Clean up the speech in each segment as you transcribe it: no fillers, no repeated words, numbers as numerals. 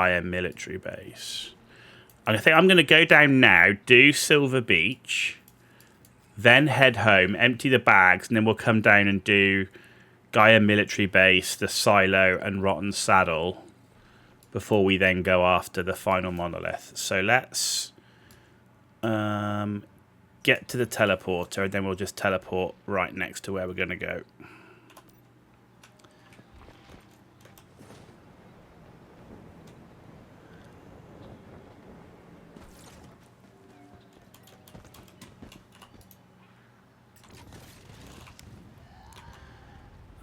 Gaia Military Base. I think I'm going to go down now, do Silver Beach, then head home, empty the bags, and then we'll come down and do Gaia Military Base, the Silo, and Rotten Saddle before we then go after the final monolith. So let's get to the teleporter, and then we'll just teleport right next to where we're going to go.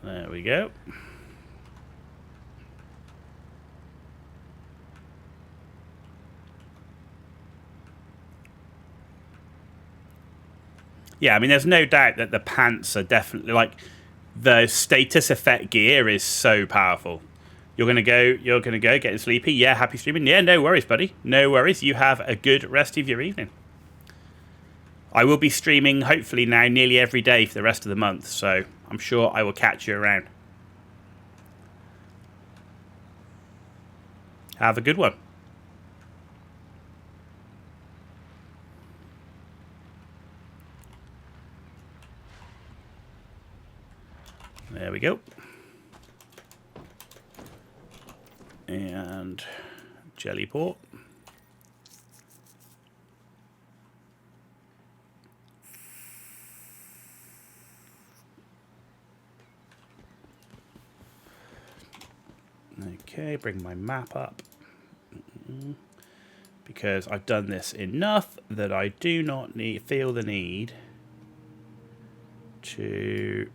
There we go. Yeah, I mean, there's no doubt that the pants are definitely, like, the status effect gear is so powerful. You're gonna go, getting sleepy. Yeah, happy streaming. Yeah, no worries, buddy. No worries. You have a good rest of your evening. I will be streaming, hopefully now, nearly every day for the rest of the month, so I'm sure I will catch you around. Have a good one. There we go. And Jellyport. Okay, bring my map up. Because I've done this enough that I do not feel the need to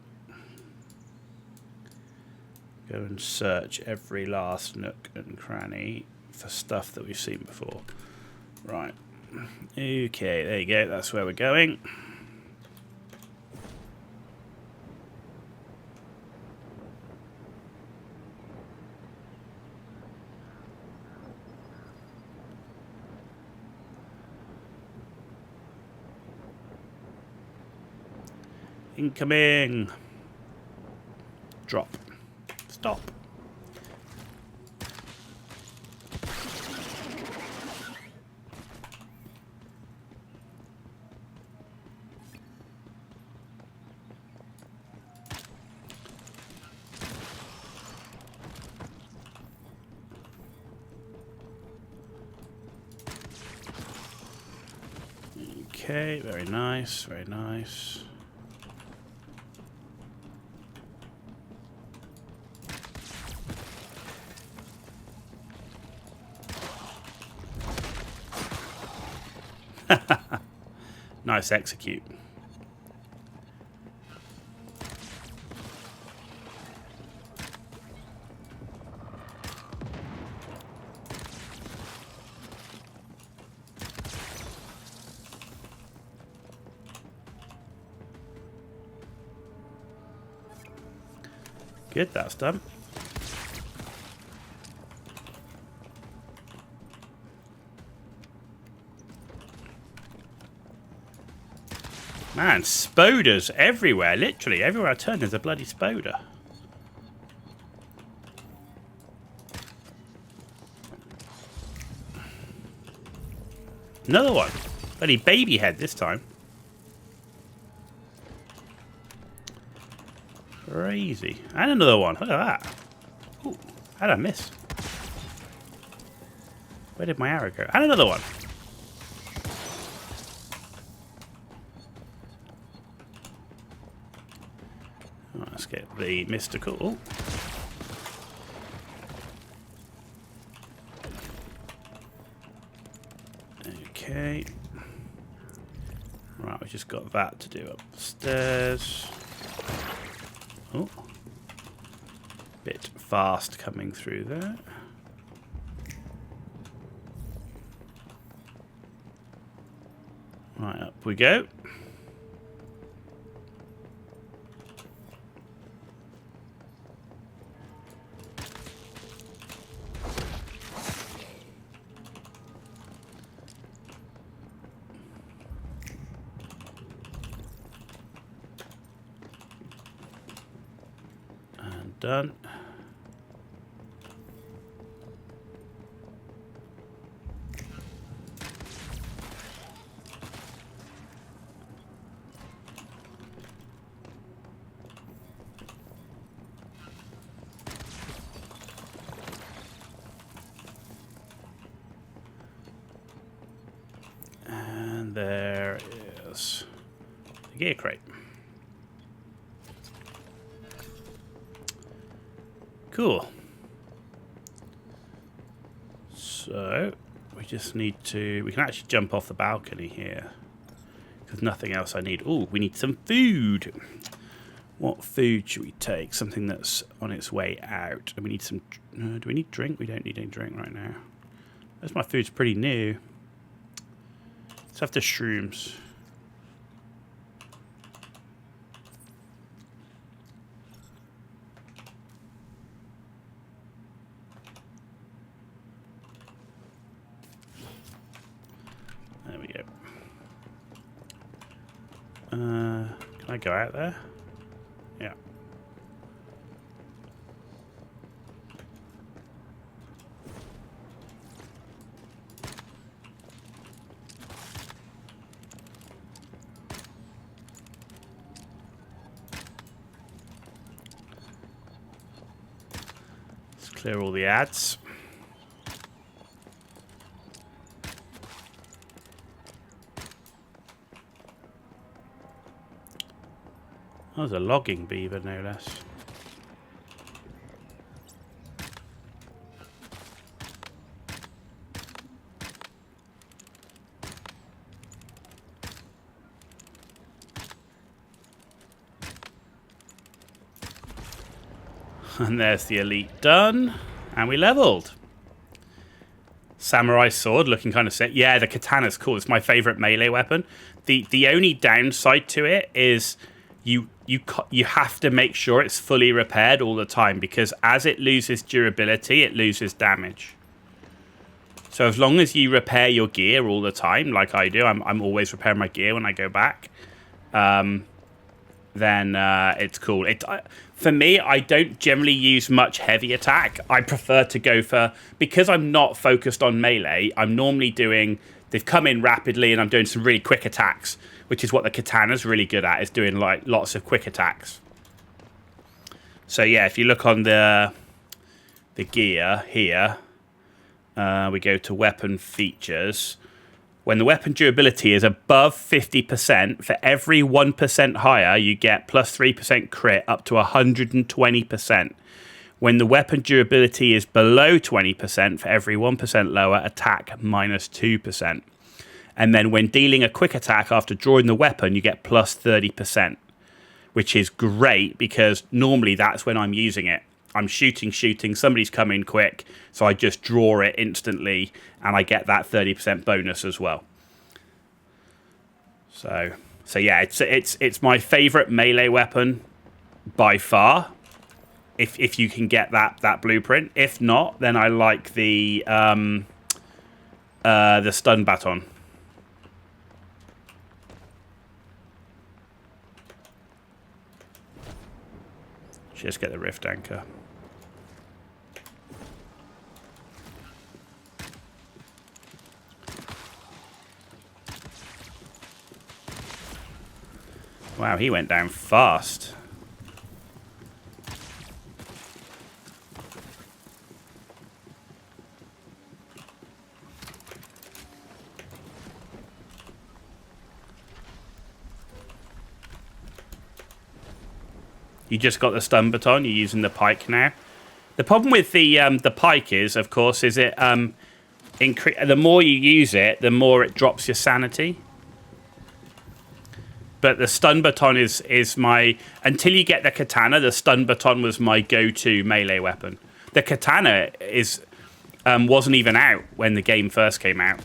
go and search every last nook and cranny for stuff that we've seen before. Right. Okay, there you go. That's where we're going. Incoming. Drop. Stop. Okay, very nice, very nice. Nice execute. Good, that's done. Man, spoders everywhere. Literally, everywhere I turn there's a bloody spoder. Another one. Bloody baby head this time. Crazy. And another one. Look at that. Ooh, how did I miss? Where did my arrow go? And another one. Let's get the mystical. Okay. Right, we've just got that to do upstairs. Oh. Bit fast coming through there. Right, up we go. Done. there is the gear crate. Cool. So we just need to... We can actually jump off the balcony here. Because nothing else I need. Oh, we need some food. What food should we take? Something that's on its way out. And we need some... do we need drink? We don't need any drink right now. Most of my food's pretty new. Let's have the shrooms. There we go. Can I go out there? Yeah. Let's clear all the ads. That was a logging beaver, no less. And there's the elite done. And we leveled. Samurai sword looking kind of sick. Yeah, the katana's cool. It's my favorite melee weapon. The only downside to it is you have to make sure it's fully repaired all the time, because as it loses durability, it loses damage. So as long as you repair your gear all the time, like I do, I'm always repairing my gear when I go back, then it's cool. For me, I don't generally use much heavy attack. I prefer to go for... Because I'm not focused on melee, I'm normally doing... They've come in rapidly and I'm doing some really quick attacks, which is what the katana's really good at, is doing like lots of quick attacks. So yeah, if you look on the gear here, we go to weapon features. When the weapon durability is above 50%, for every 1% higher, you get plus 3% crit up to 120%. When the weapon durability is below 20%, for every 1% lower, attack minus 2%. And then when dealing a quick attack after drawing the weapon, you get plus 30%, which is great because normally that's when I'm using it. I'm shooting, somebody's coming quick, so I just draw it instantly, and I get that 30% bonus as well. So yeah, it's my favorite melee weapon by far. If you can get that blueprint. If not, then I like the stun baton. Just get the rift anchor. Wow, he went down fast. You just got the stun baton. You're using the pike now. The problem with the pike is, of course, is it the more you use it, the more it drops your sanity. But the stun baton is my... Until you get the katana, the stun baton was my go-to melee weapon. The katana wasn't even out when the game first came out.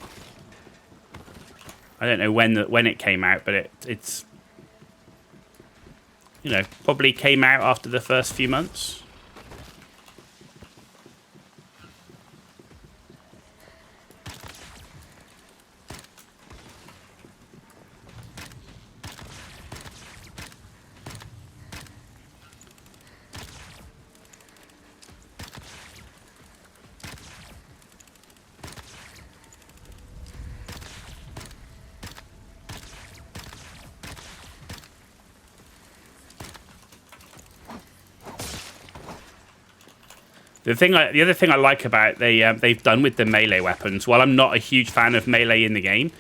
I don't know when it came out, but it's... You know, probably came out after the first few months. The other thing I like about they've done with the melee weapons, while I'm not a huge fan of melee in the game,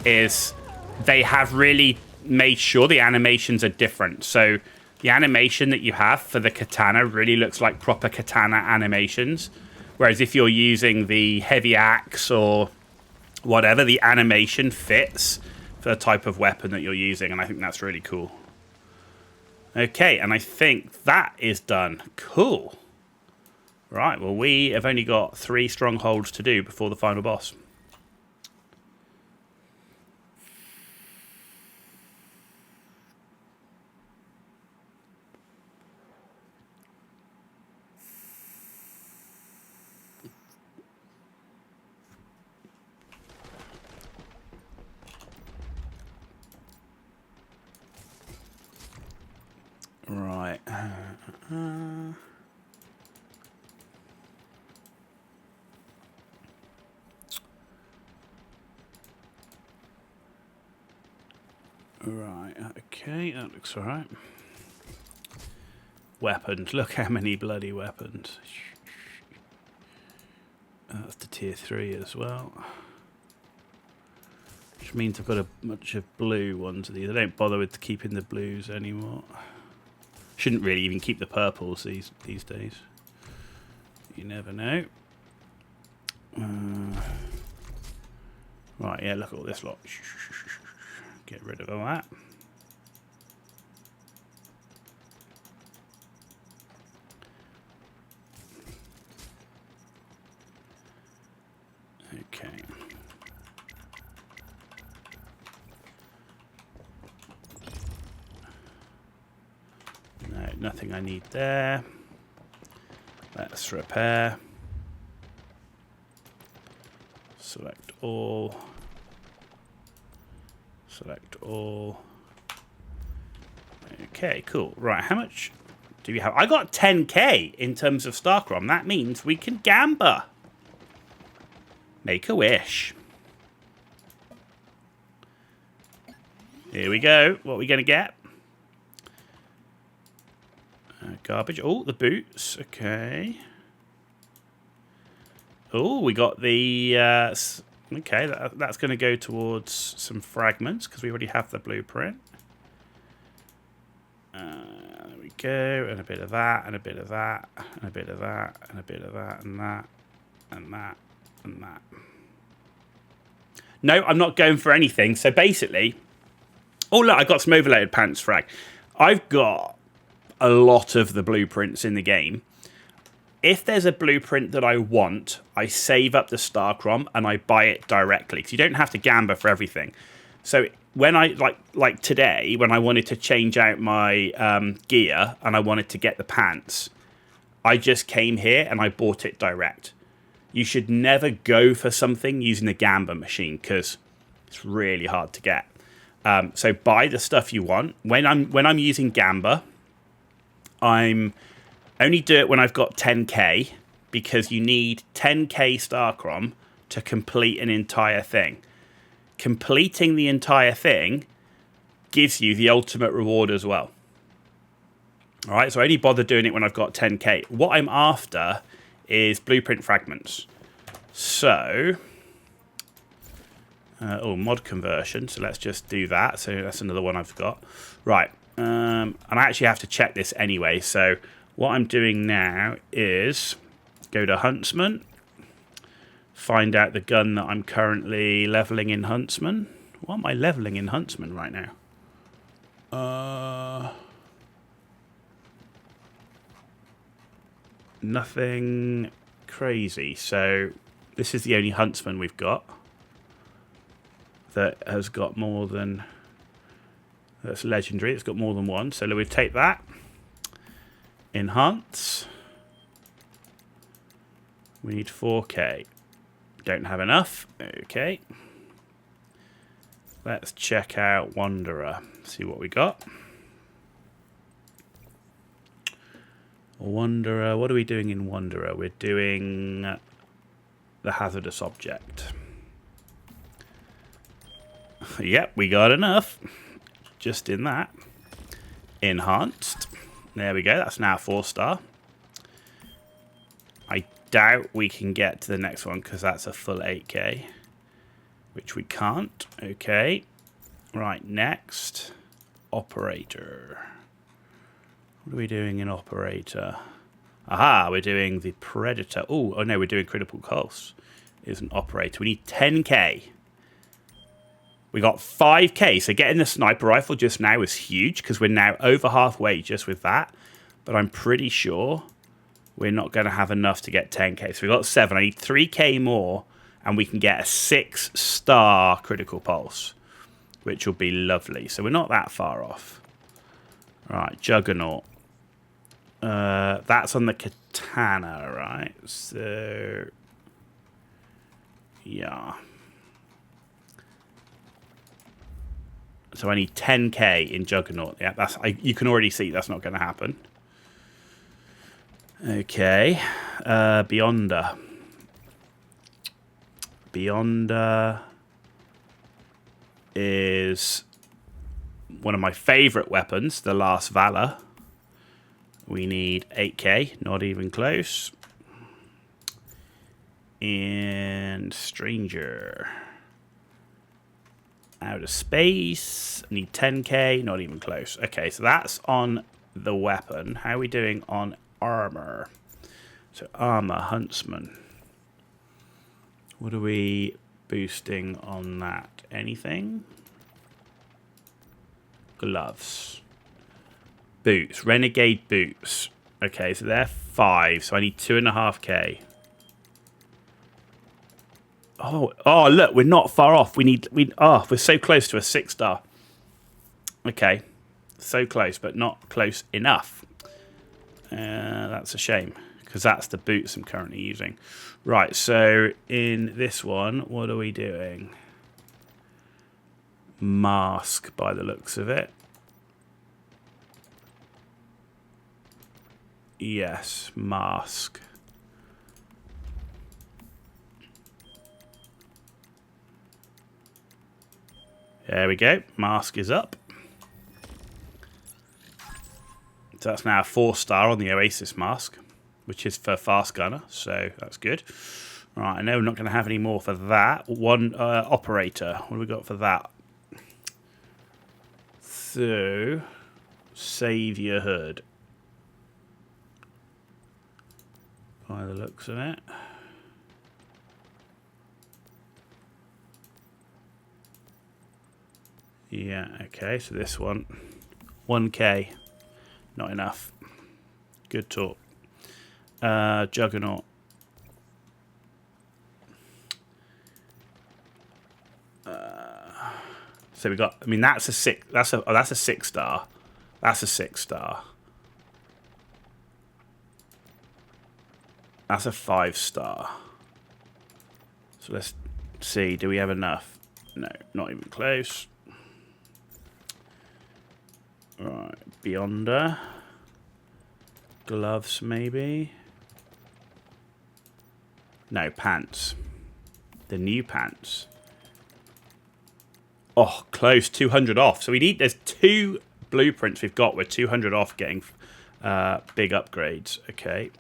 is they have really made sure the animations are different. So the animation that you have for the katana really looks like proper katana animations. Whereas if you're using the heavy axe or whatever, the animation fits for the type of weapon that you're using. And I think that's really cool. Okay, and I think that is done. Cool. Right, well, we have only got 3 strongholds to do before the final boss. Right. Right, okay, that looks alright. Weapons, look how many bloody weapons. That's the tier 3 as well. Which means I've got a bunch of blue ones of these. I don't bother with keeping the blues anymore. Shouldn't really even keep the purples these days. You never know. Right, yeah, look at all this lot. Get rid of all that. Okay. No, nothing I need there. Let's repair. Select all. Select all. Okay, cool. Right, how much do we have? I got 10k in terms of Starcrom. That means we can gamba. Make a wish. Here we go. What are we going to get? Garbage. Oh, the boots. Okay. Oh, we got the... okay, that's going to go towards some fragments because we already have the blueprint. There we go. And a bit of that, and a bit of that, and a bit of that, and a bit of that, and that, and that, and that. No, I'm not going for anything. So basically... Oh, look, I got some overloaded pants frag. I've got a lot of the blueprints in the game. If there's a blueprint that I want, I save up the Starcrom and I buy it directly. Because you don't have to gamba for everything. So when I, like today, when I wanted to change out my gear and I wanted to get the pants, I just came here and I bought it direct. You should never go for something using the gamba machine because it's really hard to get. So buy the stuff you want. When I'm using gamba, I'm only do it when I've got 10k because you need 10k Starcrom to complete an entire thing. Completing the entire thing gives you the ultimate reward as well. All right, so I only bother doing it when I've got 10k. What I'm after is blueprint fragments. So... mod conversion. So let's just do that. So that's another one I've got. Right. And I actually have to check this anyway. So what I'm doing now is go to Huntsman. Find out the gun that I'm currently leveling in Huntsman. What am I leveling in Huntsman right now? Nothing crazy. So this is the only Huntsman we've got that has got more than... That's legendary. It's got more than one. So we take that. Enhance. We need 4k. Don't have enough. Okay. Let's check out Wanderer. See what we got. Wanderer. What are we doing in Wanderer? We're doing the hazardous object. Yep, we got enough. Just in that. Enhanced. There we go. That's now 4-star. I doubt we can get to the next one because that's a full 8k. Which we can't. Okay. Right, next. Operator. What are we doing in Operator? Aha, we're doing the Predator. Oh no, we're doing Critical Pulse. Is an Operator. We need 10k. We got 5k, so getting the sniper rifle just now is huge because we're now over halfway just with that. But I'm pretty sure we're not going to have enough to get 10k. So we got 7. I need 3k more, and we can get a 6-star Critical Pulse, which will be lovely. So we're not that far off. Right, Juggernaut. That's on the Katana, right? So, yeah. So I need 10k in Juggernaut. Yeah, you can already see that's not going to happen. Okay. Beyonder. Beyonder is one of my favourite weapons, the Last Valor. We need 8k, not even close. And Stranger. Outer Space. I need 10k, not even close. Okay, so that's on the weapon. How are we doing on armor? So armor, Huntsman. What are we boosting on that? Anything? Gloves. Boots. Renegade boots. Okay, so they're 5, so I need 2.5k. Oh, look, we're not far off. We're so close to a 6-star. Okay, so close, but not close enough. That's a shame, because that's the boots I'm currently using. Right, so in this one, what are we doing? Mask, by the looks of it. Yes, mask. There we go. Mask is up. So that's now a 4-star on the Oasis mask, which is for Fast Gunner, so that's good. Right, I know we're not going to have any more for that. One Operator. What have we got for that? So, Savior Hood. By the looks of it. Yeah, okay, so this one. 1k. Not enough. Good talk. Juggernaut. So we got. I mean, that's a 6. That's a 6-star. That's a 6-star. That's a 5-star. So let's see. Do we have enough? No, not even close. Right, Beyonder. Gloves, maybe. No, pants. The new pants. Oh, close. 200 off. So there's 2 blueprints we've got. We're 200 off getting big upgrades. Okay.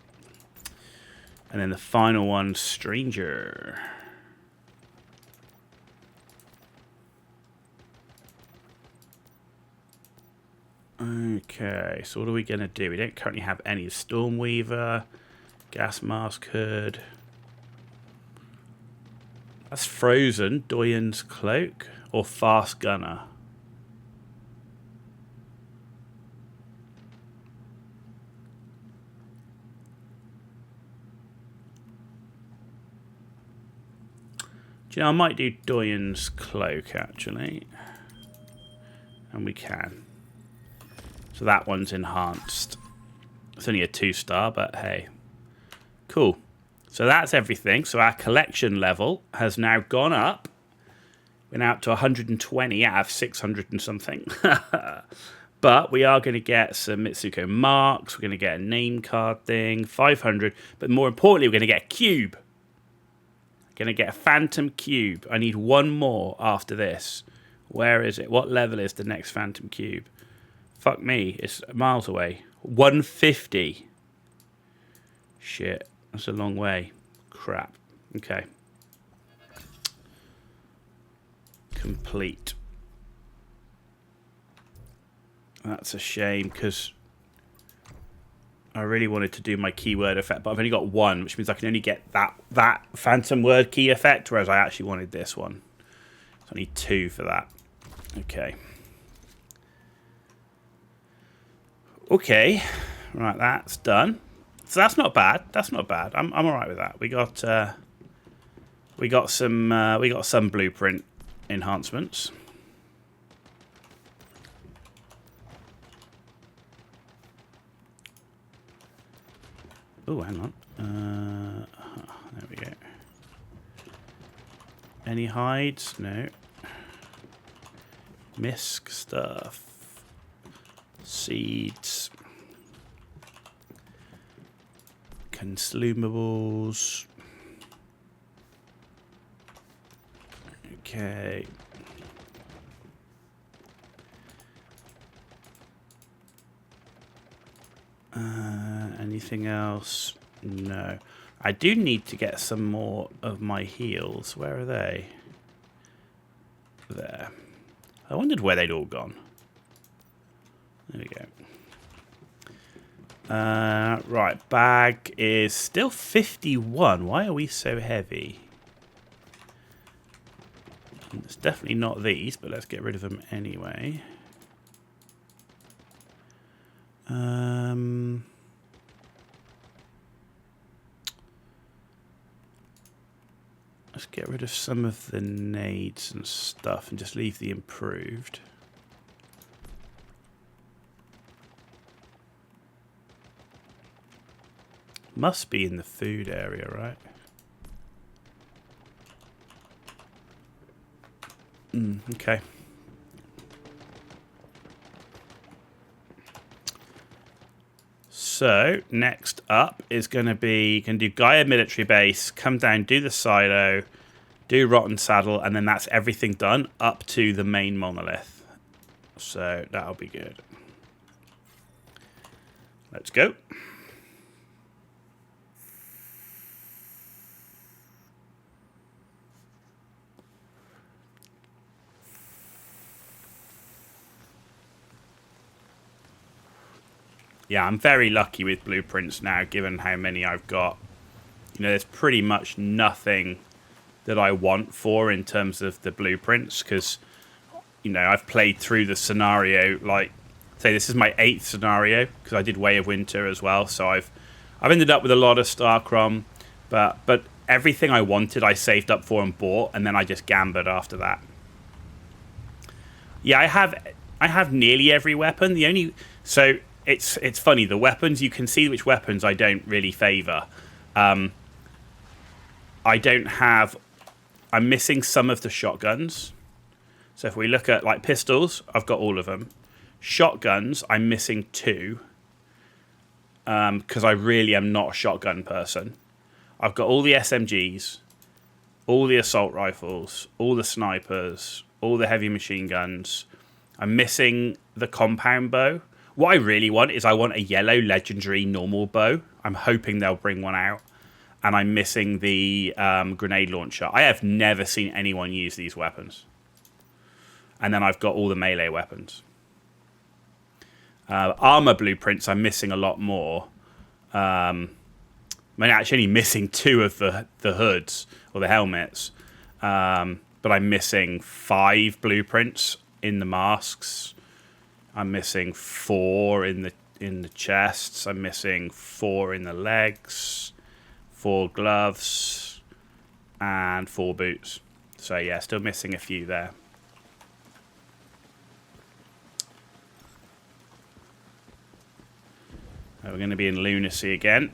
And then the final one, Stranger. Okay, so what are we going to do? We don't currently have any Stormweaver, Gas Mask Hood. That's Frozen, Doyen's Cloak, or Fast Gunner. Do you know, I might do Doyen's Cloak, actually. And we can. So that one's enhanced. It's only a 2-star, but hey. Cool. So that's everything. So our collection level has now gone up. We're now up to 120 out of 600 and something. But we are going to get some Mitsuko marks. We're going to get a name card thing. 500. But more importantly, we're going to get a cube. Going to get a Phantom Cube. I need one more after this. Where is it? What level is the next Phantom Cube? Fuck me, it's miles away. 150. Shit, that's a long way. Crap. Okay. Complete. That's a shame, because I really wanted to do my keyword effect, but I've only got one, which means I can only get that phantom word key effect, whereas I actually wanted this one. So I need 2 for that. Okay. Okay. Right, that's done. So that's not bad. That's not bad. I'm all right with that. We got some blueprint enhancements. Oh, hang on. There we go. Any hides? No. Misc stuff. Seeds. Consumables. Okay. Anything else? No. I do need to get some more of my heals. Where are they? There. I wondered where they'd all gone. There we go. Right, bag is still 51. Why are we so heavy? It's definitely not these, but let's get rid of them anyway. Let's get rid of some of the nades and stuff and just leave the improved. Must be in the food area, right? Okay. So, next up is going to be, you can do Gaia Military Base, come down, do the silo, do Rotten Saddle, and then that's everything done up to the main monolith. So, that'll be good. Let's go. Yeah, I'm very lucky with blueprints now, given how many I've got. You know, there's pretty much nothing that I want for in terms of the blueprints, because, you know, I've played through the scenario, like, say this is my 8th scenario, because I did Way of Winter as well, so I've ended up with a lot of Starcrom, but everything I wanted I saved up for and bought, and then I just gambled after that. Yeah, I have nearly every weapon. It's funny, the weapons, you can see which weapons I don't really favour. I'm missing some of the shotguns. So if we look at, like, pistols, I've got all of them. Shotguns, I'm missing 2. Because I really am not a shotgun person. I've got all the SMGs, all the assault rifles, all the snipers, all the heavy machine guns. I'm missing the compound bow. What I really want is I want a yellow legendary normal bow. I'm hoping they'll bring one out. And I'm missing the grenade launcher. I have never seen anyone use these weapons. And then I've got all the melee weapons. Armor blueprints, I'm missing a lot more. I'm actually only missing 2 of the hoods or the helmets. But I'm missing 5 blueprints in the masks. I'm missing 4 in the chests. I'm missing 4 in the legs, 4 gloves, and 4 boots. So yeah, still missing a few there. We're going to be in lunacy again.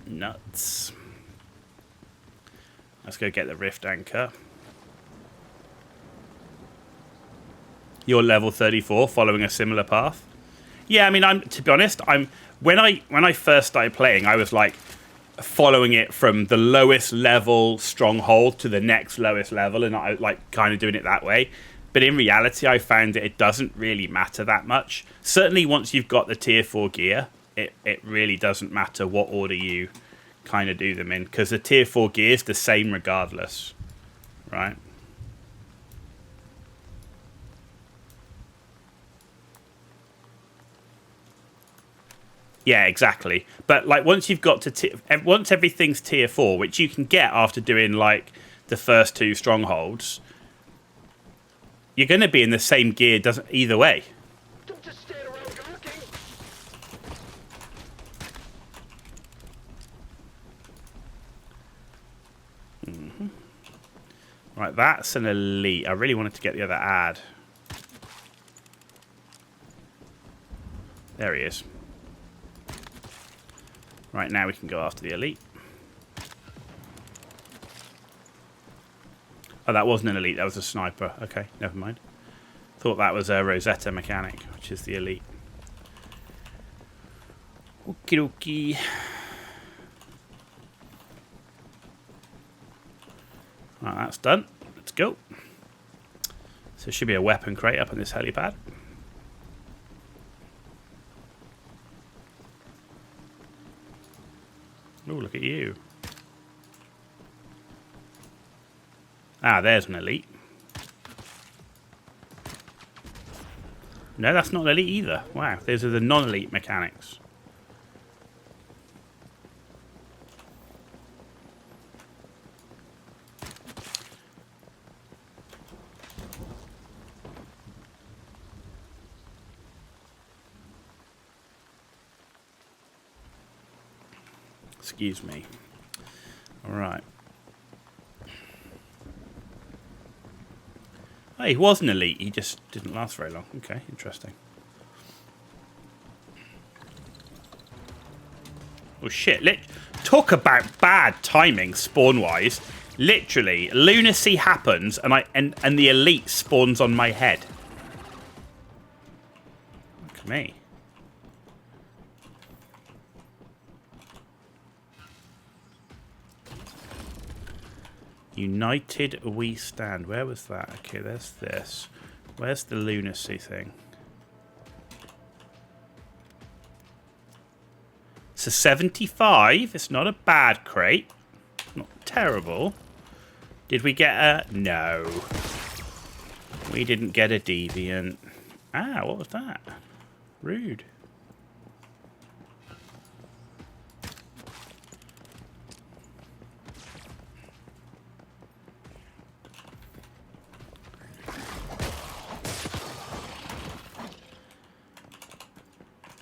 Nuts. Let's go get the rift anchor. You're level 34, following a similar path. Yeah, I mean, to be honest, when I first started playing, I was like following it from the lowest level stronghold to the next lowest level, and I like kind of doing it that way. But in reality, I found that it doesn't really matter that much. Certainly, once you've got the tier 4 gear, it really doesn't matter what order you kind of do them in, because the tier 4 gear is the same regardless, right? Yeah, exactly. But like once you've got to once everything's tier 4, which you can get after doing like the first 2 strongholds, you're going to be in the same gear doesn't either way. Don't just stand around gawking. Right, that's an elite. I really wanted to get the other ad. There he is. Right, now we can go after the elite. Oh, that wasn't an elite. That was a sniper. Okay, never mind. Thought that was a Rosetta mechanic, which is the elite. Okie dokie. Right, that's done. Let's go. So there should be a weapon crate up on this helipad. Oh, look at you. Ah, there's an elite. No, that's not an elite either. Wow, those are the non-elite mechanics. Excuse me. All right. Oh, he was an elite. He just didn't last very long. Okay, interesting. Oh shit! Talk about bad timing, spawn-wise. Literally, lunacy happens, and the elite spawns on my head. Look at me. United we stand. Where was that? Okay, there's this. Where's the lunacy thing? It's a 75. It's not a bad crate. Not terrible. Did we get a... No. We didn't get a deviant. Ah, what was that? Rude.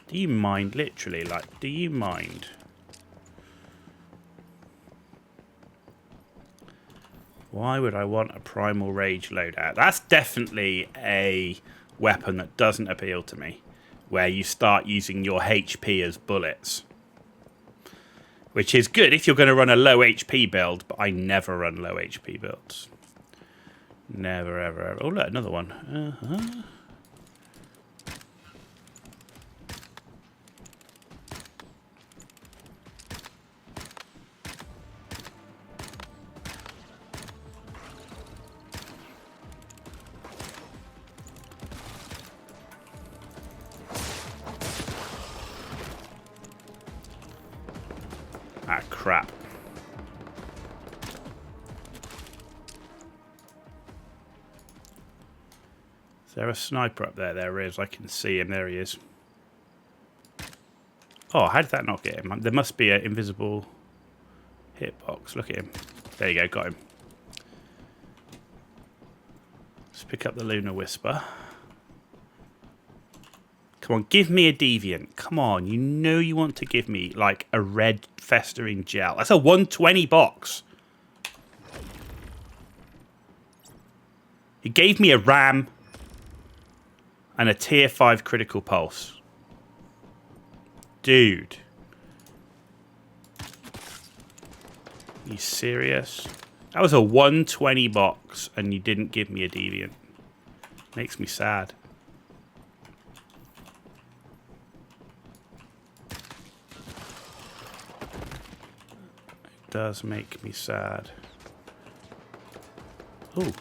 Do you mind, literally, like, do you mind? Why would I want a Primal Rage loadout? That's definitely a weapon that doesn't appeal to me, where you start using your HP as bullets. Which is good if you're going to run a low HP build, but I never run low HP builds. Never, ever, ever. Oh, look, another one. Uh-huh. Ah, crap. Is there a sniper up there? There is. I can see him. There he is. Oh, how did that not get him? There must be an invisible hitbox. Look at him. There you go. Got him. Let's pick up the Lunar Whisper. Come on, give me a deviant. Come on, you know you want to give me, like, a red festering gel. That's a 120 box. He gave me a ram and a tier 5 critical pulse. Dude. You serious? That was a 120 box and you didn't give me a deviant. Makes me sad. Does make me sad. Ooh,